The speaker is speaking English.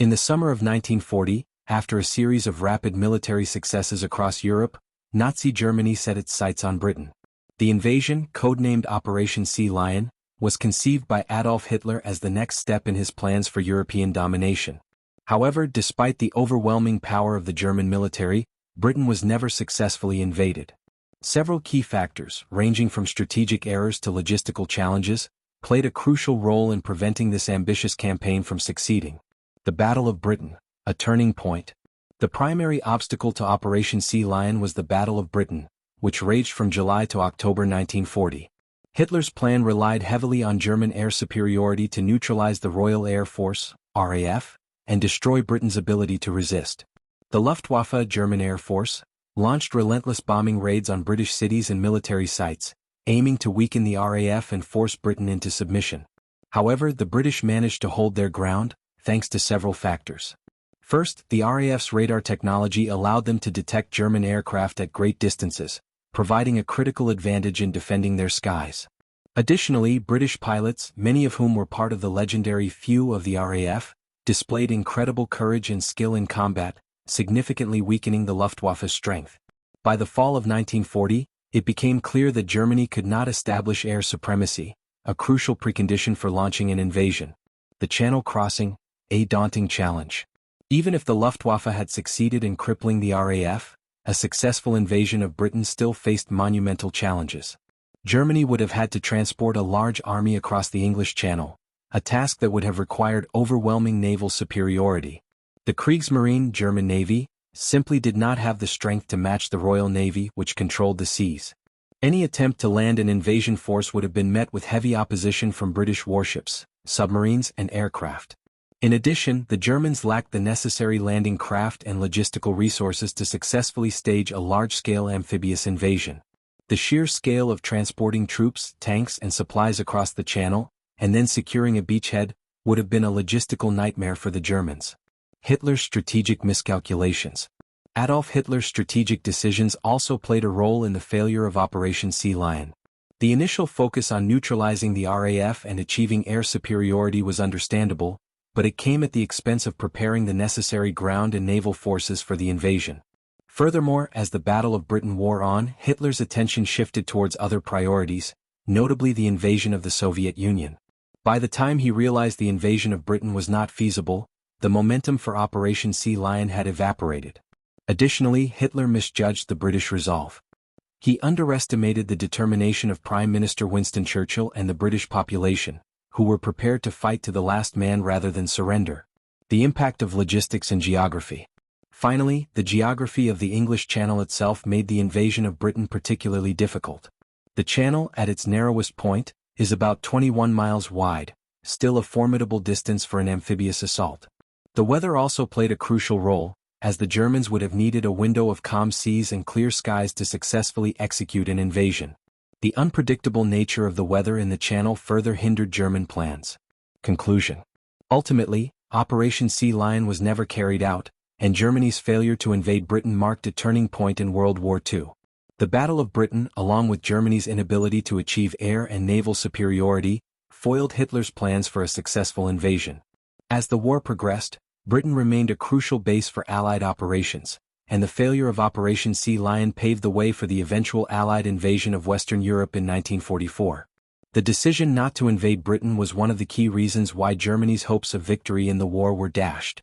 In the summer of 1940, after a series of rapid military successes across Europe, Nazi Germany set its sights on Britain. The invasion, codenamed Operation Sea Lion, was conceived by Adolf Hitler as the next step in his plans for European domination. However, despite the overwhelming power of the German military, Britain was never successfully invaded. Several key factors, ranging from strategic errors to logistical challenges, played a crucial role in preventing this ambitious campaign from succeeding. The Battle of Britain, a turning point. The primary obstacle to Operation Sea Lion was the Battle of Britain, which raged from July to October 1940. Hitler's plan relied heavily on German air superiority to neutralize the Royal Air Force, RAF, and destroy Britain's ability to resist. The Luftwaffe, German Air Force, launched relentless bombing raids on British cities and military sites, aiming to weaken the RAF and force Britain into submission. However, the British managed to hold their ground, thanks to several factors. First, the RAF's radar technology allowed them to detect German aircraft at great distances, providing a critical advantage in defending their skies. Additionally, British pilots, many of whom were part of the legendary few of the RAF, displayed incredible courage and skill in combat, significantly weakening the Luftwaffe's strength. By the fall of 1940, it became clear that Germany could not establish air supremacy, a crucial precondition for launching an invasion. The Channel crossing, a daunting challenge. Even if the Luftwaffe had succeeded in crippling the RAF, a successful invasion of Britain still faced monumental challenges. Germany would have had to transport a large army across the English Channel, a task that would have required overwhelming naval superiority. The Kriegsmarine German Navy simply did not have the strength to match the Royal Navy, which controlled the seas. Any attempt to land an invasion force would have been met with heavy opposition from British warships, submarines, and aircraft. In addition, the Germans lacked the necessary landing craft and logistical resources to successfully stage a large-scale amphibious invasion. The sheer scale of transporting troops, tanks, and supplies across the Channel, and then securing a beachhead, would have been a logistical nightmare for the Germans. Hitler's strategic miscalculations. Adolf Hitler's strategic decisions also played a role in the failure of Operation Sea Lion. The initial focus on neutralizing the RAF and achieving air superiority was understandable, but it came at the expense of preparing the necessary ground and naval forces for the invasion. Furthermore, as the Battle of Britain wore on, Hitler's attention shifted towards other priorities, notably the invasion of the Soviet Union. By the time he realized the invasion of Britain was not feasible, the momentum for Operation Sea Lion had evaporated. Additionally, Hitler misjudged the British resolve. He underestimated the determination of Prime Minister Winston Churchill and the British population, who were prepared to fight to the last man rather than surrender. The impact of logistics and geography. Finally, the geography of the English Channel itself made the invasion of Britain particularly difficult. The Channel, at its narrowest point, is about 21 miles wide, still a formidable distance for an amphibious assault. The weather also played a crucial role, as the Germans would have needed a window of calm seas and clear skies to successfully execute an invasion. The unpredictable nature of the weather in the Channel further hindered German plans. Conclusion. Ultimately, Operation Sea Lion was never carried out, and Germany's failure to invade Britain marked a turning point in World War II. The Battle of Britain, along with Germany's inability to achieve air and naval superiority, foiled Hitler's plans for a successful invasion. As the war progressed, Britain remained a crucial base for Allied operations, and the failure of Operation Sea Lion paved the way for the eventual Allied invasion of Western Europe in 1944. The decision not to invade Britain was one of the key reasons why Germany's hopes of victory in the war were dashed.